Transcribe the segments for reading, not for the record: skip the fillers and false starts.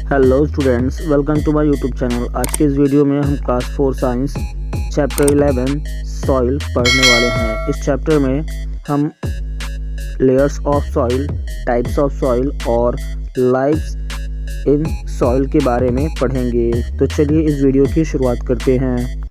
Hello students, welcome to my YouTube channel. आज के इस वीडियो में हम क्लास 4 साइंस चैप्टर 11 सॉइल पढ़ने वाले हैं। इस चैप्टर में हम layers of soil, types of soil और लाइफ्स इन सॉइल के बारे में पढ़ेंगे। तो चलिए इस वीडियो की शुरुआत करते हैं।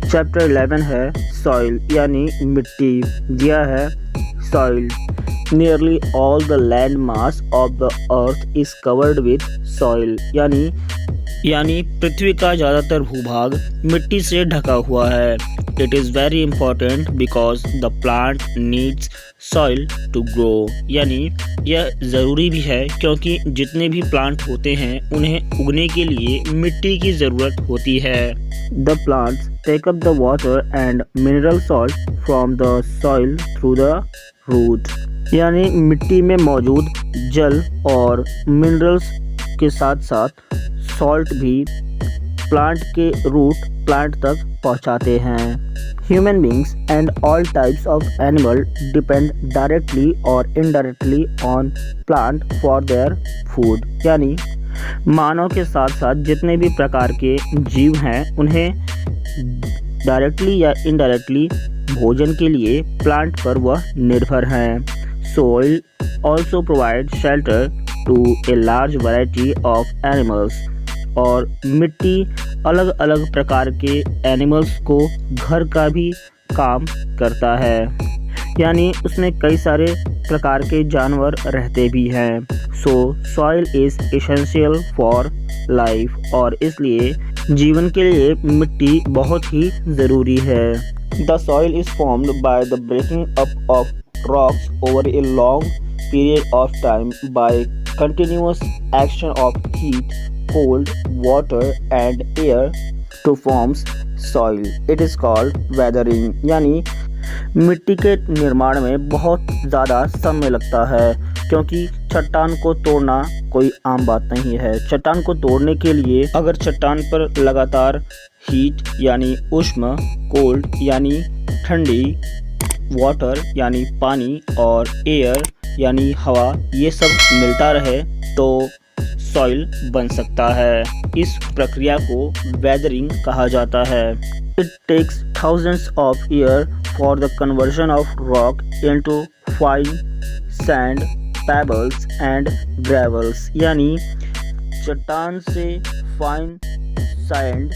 चैप्टर 11 है सॉइल यानी मिट्टी। दिया है soil. Nearly all the land mass of the earth is covered with soil यानी पृथ्वी का ज़्यादातर भूभाग मिट्टी से ढका हुआ है। It is very important because the plant needs soil to grow, यानी यह ज़रूरी भी है क्योंकि जितने भी प्लांट होते हैं उन्हें उगने के लिए मिट्टी की ज़रूरत होती है। The plants take up the water and mineral salt from the soil through the root, यानी मिट्टी में मौजूद जल और मिनरल्स के साथ साथ सॉल्ट भी प्लांट के रूट प्लांट तक पहुंचाते हैं। Human beings and all types of animal depend directly और indirectly on plant for their food, यानी मानव के साथ साथ जितने भी प्रकार के जीव हैं उन्हें डायरेक्टली या इनडायरेक्टली भोजन के लिए प्लांट पर वह निर्भर हैं। Soil also provide shelter to a large variety of animals, और मिट्टी अलग अलग प्रकार के एनिमल्स को घर का भी काम करता है, यानी उसमें कई सारे प्रकार के जानवर रहते भी हैं। सो soil is essential for life, और इसलिए जीवन के लिए मिट्टी बहुत ही ज़रूरी है। The soil is formed by the breaking up of rocks over a long period of time by continuous action of heat, cold, water and air to forms soil. It is called weathering, यानी मिट्टी के निर्माण में बहुत ज़्यादा समय लगता है क्योंकि चट्टान को तोड़ना कोई आम बात नहीं है। चट्टान को तोड़ने के लिए अगर चट्टान पर लगातार हीट यानी उष्ण, कोल्ड यानी ठंडी, वाटर यानी पानी और एयर यानी हवा, ये सब मिलता रहे तो सॉइल बन सकता है। इस प्रक्रिया को वेदरिंग कहा जाता है। It takes thousands of years for the conversion of rock into fine sand, pebbles and gravels, यानी चट्टान से फाइन सैंड,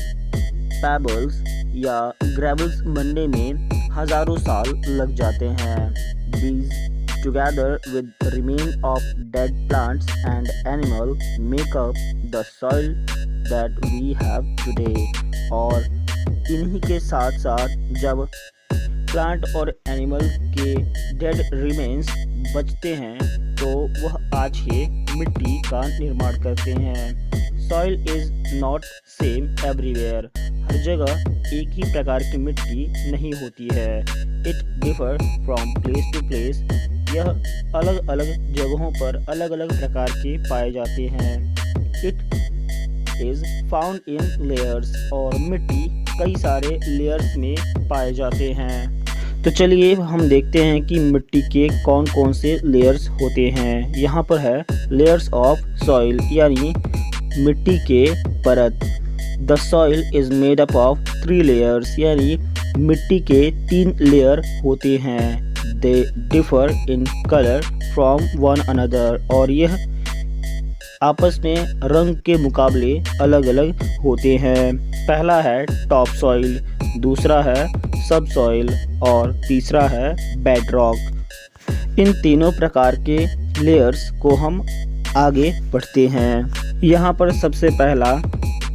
पेबल्स या ग्रेवल्स बनने में हजारों साल लग जाते हैं। These together with remain of dead plants and animal make up the soil that we have today, और इन्हीं के साथ साथ जब प्लांट और एनिमल के डेड रिमेन्स बचते हैं तो वह आज के मिट्टी का निर्माण करते हैं। Soil is not same everywhere, हर जगह एक ही प्रकार की मिट्टी नहीं होती है। It differ from place to place, यह अलग अलग जगहों पर अलग अलग प्रकार के पाए जाते हैं। It is found in layers, और मिट्टी कई सारे लेयर्स में पाए जाते हैं। तो चलिए हम देखते हैं कि मिट्टी के कौन कौन से लेयर्स होते हैं। यहाँ पर है लेयर्स ऑफ सॉइल, यानी मिट्टी के परत। The soil is made up of 3 layers, यानी मिट्टी के 3 लेयर होते हैं। They differ in colour from one another, और यह आपस में रंग के मुकाबले अलग अलग होते हैं। पहला है टॉप सॉइल, दूसरा है सब सॉइल और तीसरा है बेडरॉक। इन तीनों प्रकार के लेयर्स को हम आगे बढ़ते हैं। यहाँ पर सबसे पहला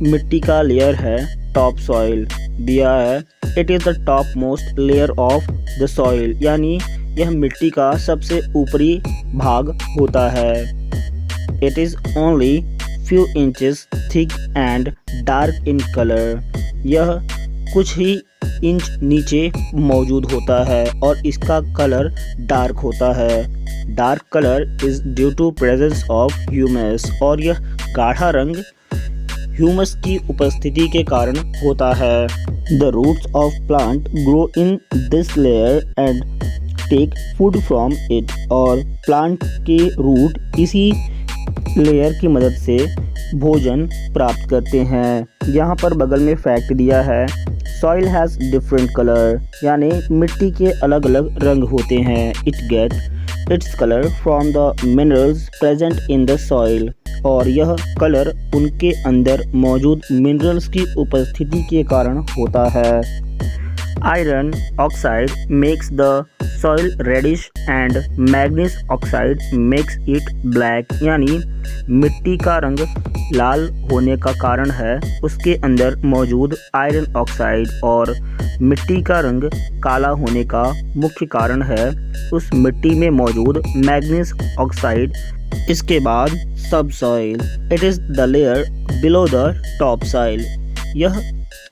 मिट्टी का लेयर है टॉप सॉइल। दिया है it is the top most layer of the soil, यानी यह मिट्टी का सबसे ऊपरी भाग होता है। It is only few inches thick and dark in color, यह कुछ ही इंच नीचे मौजूद होता है और इसका कलर डार्क होता है। Dark colour is due to presence of humus, और यह गाढ़ा रंग ह्यूमस की उपस्थिति के कारण होता है। The roots of plant grow in this layer and take food from it. और प्लांट के रूट इसी लेयर की मदद से भोजन प्राप्त करते हैं। यहाँ पर बगल में फैक्ट दिया है, सॉइल हैज़ डिफरेंट कलर, यानी मिट्टी के अलग अलग रंग होते हैं। It get its colour from the minerals present in the soil. और यह कलर उनके अंदर मौजूद मिनरल्स की उपस्थिति के कारण होता है। Iron oxide makes the soil reddish and manganese oxide makes it black, यानी मिट्टी का रंग लाल होने का कारण है उसके अंदर मौजूद आयरन ऑक्साइड, और मिट्टी का रंग काला होने का मुख्य कारण है उस मिट्टी में मौजूद मैग्नीज ऑक्साइड। इसके बाद सब soil, it is the layer below the top soil. यह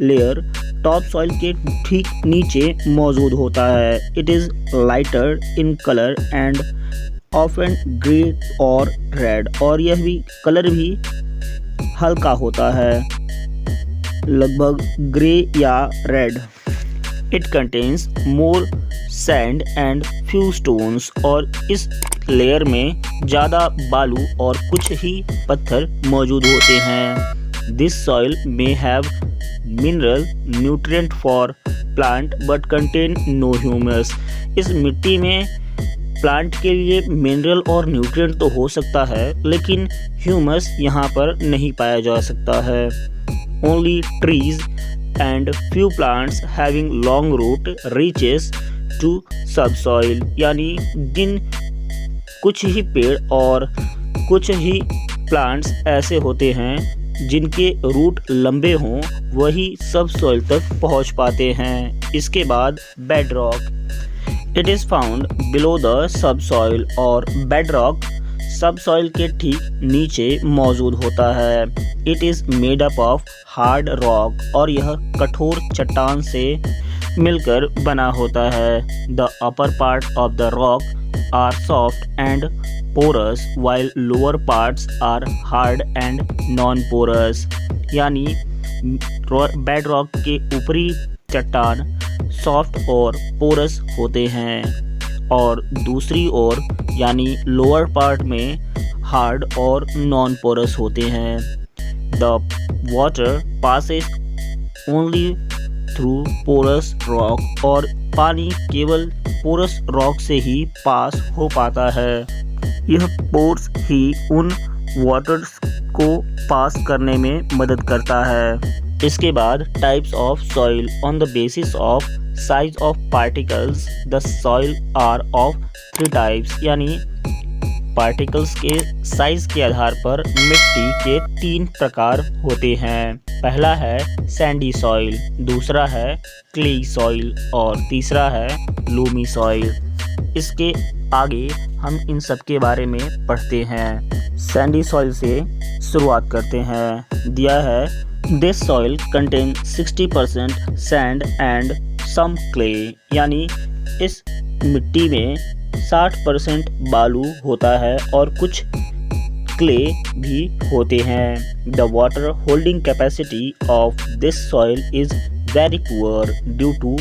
लेयर टॉप सॉइल के ठीक नीचे मौजूद होता है। It is lighter in colour and often grey और रेड, और यह भी कलर भी हल्का होता है, लगभग ग्रे या red. It contains more sand and few stones, और इस लेयर में ज़्यादा बालू और कुछ ही पत्थर मौजूद होते हैं। This soil may have mineral nutrient for plant but contain no humus. इस मिट्टी में प्लांट के लिए मिनरल और न्यूट्रिएंट तो हो सकता है, लेकिन ह्यूमस यहाँ पर नहीं पाया जा सकता है। Only trees and few plants having long root reaches to subsoil, यानी जिन कुछ ही पेड़ और कुछ ही प्लांट्स ऐसे होते हैं जिनके रूट लंबे हों, वही सब सॉइल तक पहुंच पाते हैं। इसके बाद bed rock, it is found below the sub soil, और बेड रॉक सब सॉइल के ठीक नीचे मौजूद होता है। It is made up of hard rock, और यह कठोर चट्टान से मिलकर बना होता है। The upper part of the rock are soft and porous while lower parts are hard and non-porous, यानी बेड रॉक के ऊपरी चट्टान सॉफ्ट और पोरस होते हैं, और दूसरी ओर यानी लोअर पार्ट में हार्ड और नॉन पोरस होते हैं। The water passes only through porous rock, और पानी केवल पोरस रॉक से ही पास हो पाता है। यह पोर्स ही उन वाटर्स को पास करने में मदद करता है। इसके बाद types of soil, on the basis of size of particles the soil are of 3 types, यानी पार्टिकल्स के साइज के आधार पर मिट्टी के 3 प्रकार होते हैं। पहला है सैंडी सॉइल, दूसरा है क्लेई सॉइल, और तीसरा है लूमी सॉइल। इसके आगे हम इन सब के बारे में पढ़ते हैं। सैंडी सॉइल से शुरुआत करते हैं। दिया है this soil contain 60% sand and some clay, यानी इस मिट्टी में 60% बालू होता है और कुछ क्ले भी होते हैं। The water holding capacity of this soil is very poor due to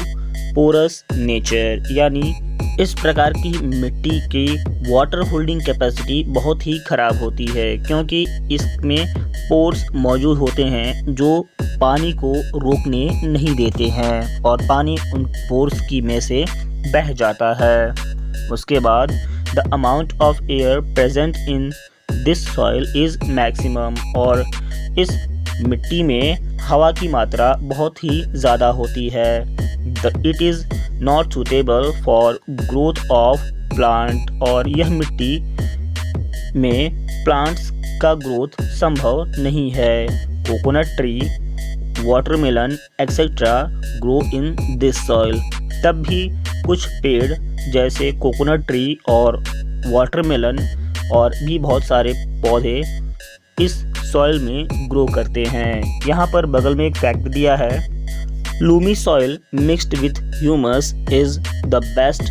porous nature, यानी इस प्रकार की मिट्टी की वाटर होल्डिंग कैपेसिटी बहुत ही खराब होती है, क्योंकि इसमें पोर्स मौजूद होते हैं जो पानी को रोकने नहीं देते हैं और पानी उन पोर्स की में से बह जाता है। उसके बाद the amount of air present in this soil is maximum, और इस मिट्टी में हवा की मात्रा बहुत ही ज़्यादा होती है। It is not suitable for growth of plant, और यह मिट्टी में प्लांट्स का ग्रोथ संभव नहीं है। Coconut tree, watermelon etcetera grow in this soil, तब भी कुछ पेड़ जैसे कोकोनट ट्री और वाटरमेलन और भी बहुत सारे पौधे इस सॉइल में ग्रो करते हैं। यहाँ पर बगल में एक फैक्ट दिया है, loamy soil mixed with humus is the best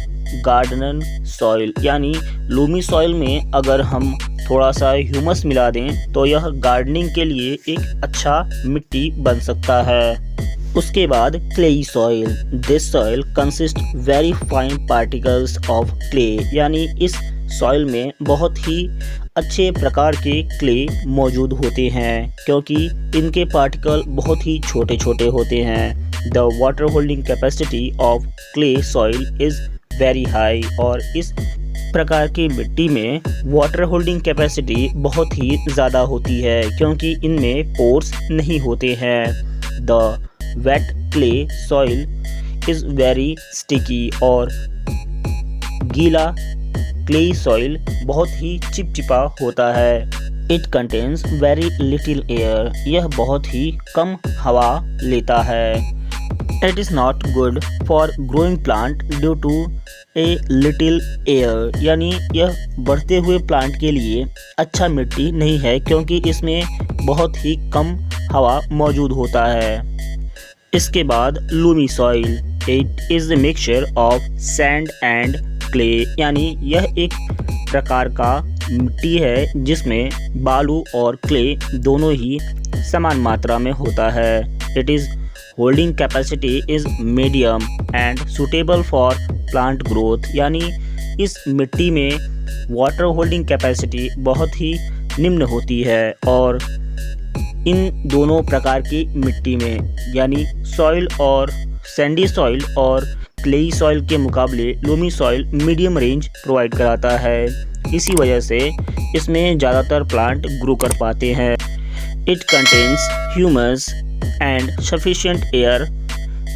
gardener soil, यानी लूमी सॉइल में अगर हम थोड़ा सा ह्यूमस मिला दें तो यह गार्डनिंग के लिए एक अच्छा मिट्टी बन सकता है। उसके बाद clayey soil. This soil consist very fine particles of clay, यानी इस सॉइल में बहुत ही अच्छे प्रकार के क्ले मौजूद होते हैं क्योंकि इनके पार्टिकल बहुत ही छोटे छोटे होते हैं। The water holding capacity of clay soil is very high, और इस प्रकार की मिट्टी में वाटर होल्डिंग कैपेसिटी बहुत ही ज़्यादा होती है क्योंकि इनमें पोर्स नहीं होते हैं। The wet clay soil is very sticky, और गीला क्ले सॉइल बहुत ही चिपचिपा होता है। It contains very little air, यह बहुत ही कम हवा लेता है। It is not good for growing plant due to a little air, यानी यह बढ़ते हुए प्लांट के लिए अच्छा मिट्टी नहीं है क्योंकि इसमें बहुत ही कम हवा मौजूद होता है। इसके बाद Lumi soil. It is the mixture of sand and clay, यानी यह एक प्रकार का मिट्टी है जिसमें बालू और क्ले दोनों ही समान मात्रा में होता है। It is holding capacity is medium and suitable for plant growth, यानी इस मिट्टी में वाटर होल्डिंग कैपेसिटी बहुत ही निम्न होती है। और इन दोनों प्रकार की मिट्टी में, यानी सॉइल और सैंडी सॉइल और क्लेई सॉइल के मुकाबले Lumi soil medium range provide कराता है। इसी वजह से इसमें ज़्यादातर प्लांट ग्रो कर पाते हैं। It contains humus and sufficient air,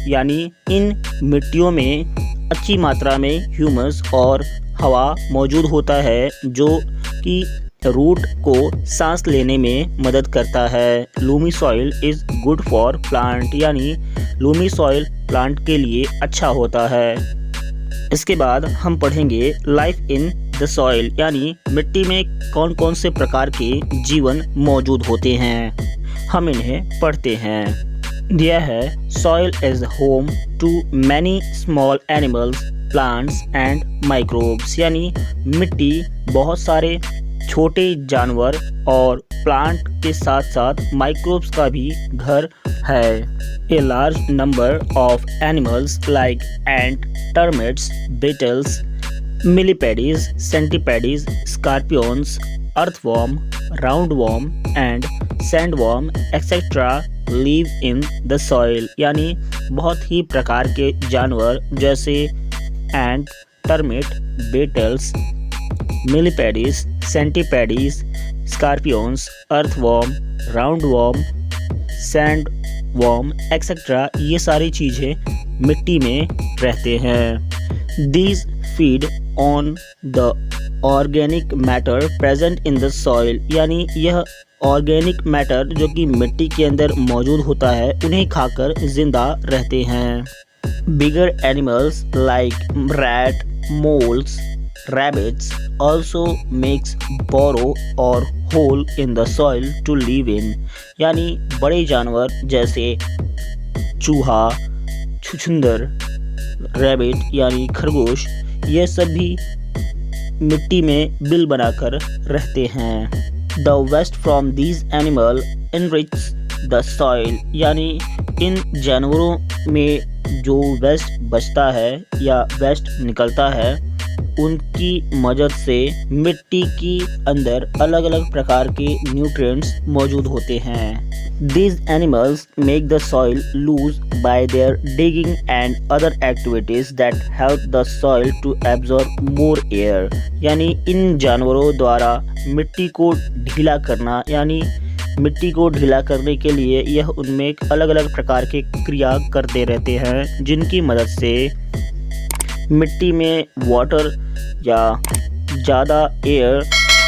यानी इन मिट्टियों में अच्छी मात्रा में ह्यूमस और हवा मौजूद होता है जो कि रूट को सांस लेने में मदद करता है। Loamy soil is good for plant, यानी लूमी सॉइल प्लांट के लिए अच्छा होता है। इसके बाद हम पढ़ेंगे लाइफ इन द सॉइल, यानी मिट्टी में कौन कौन से प्रकार के जीवन मौजूद होते हैं। हम इन्हें पढ़ते हैं। दिया है soil is home to many small animals, plants and microbes, यानी मिट्टी बहुत सारे छोटे जानवर और प्लांट के साथ साथ माइक्रोब्स का भी घर है। A large number of animals like ant, termites, beetles, millipedes, centipedes, scorpions, earthworm, roundworm and sandworm etcetera live in the soil, यानी बहुत ही प्रकार के जानवर जैसे ant, termite, beetles, millipedes, centipedes, scorpions, earthworm, roundworm, sandworm etcetera, ये सारी चीज़ें मिट्टी में रहते हैं। These feed on the organic matter present in the soil, यानी यह ऑर्गेनिक मैटर जो कि मिट्टी के अंदर मौजूद होता है उन्हें खाकर जिंदा रहते हैं। Bigger animals like rat, moles, rabbits also makes burrow or hole in the soil to live in, यानी बड़े जानवर जैसे चूहा, छुछुंदर, रैबिट यानी खरगोश, ये सब भी मिट्टी में बिल बनाकर रहते हैं। The waste from these animal enriches the soil, यानी इन जानवरों में जो वेस्ट बचता है या वेस्ट निकलता है उनकी मदद से मिट्टी की अंदर अलग अलग प्रकार के न्यूट्रिएंट्स मौजूद होते हैं। These animals make the soil loose by their digging and other activities that help the soil to absorb more air, यानी इन जानवरों द्वारा मिट्टी को ढीला करना, यानी मिट्टी को ढीला करने के लिए यह उनमें अलग अलग प्रकार के क्रिया करते रहते हैं जिनकी मदद से मिट्टी में वाटर या ज़्यादा एयर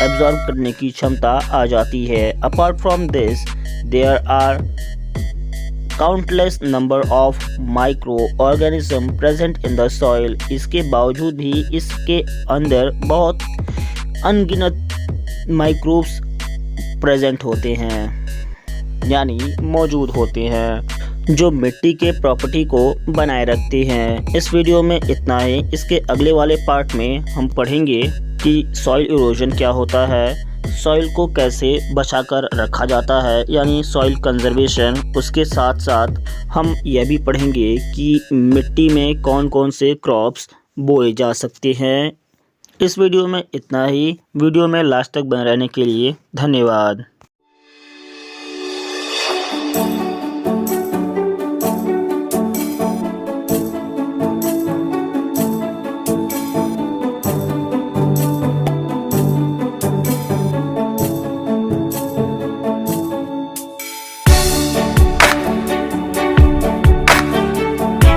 एब्जॉर्ब करने की क्षमता आ जाती है। Apart from this there are countless number of microorganism present in the soil, इसके बावजूद भी इसके अंदर बहुत अनगिनत माइक्रोब्स प्रेजेंट होते हैं यानी मौजूद होते हैं जो मिट्टी के प्रॉपर्टी को बनाए रखते हैं। इस वीडियो में इतना ही। इसके अगले वाले पार्ट में हम पढ़ेंगे कि सॉइल इरोजन क्या होता है, सॉइल को कैसे बचाकर रखा जाता है यानी सॉइल कंजर्वेशन। उसके साथ साथ हम यह भी पढ़ेंगे कि मिट्टी में कौन कौन से क्रॉप्स बोए जा सकते हैं। इस वीडियो में इतना ही। वीडियो में लास्ट तक बने रहने के लिए धन्यवाद।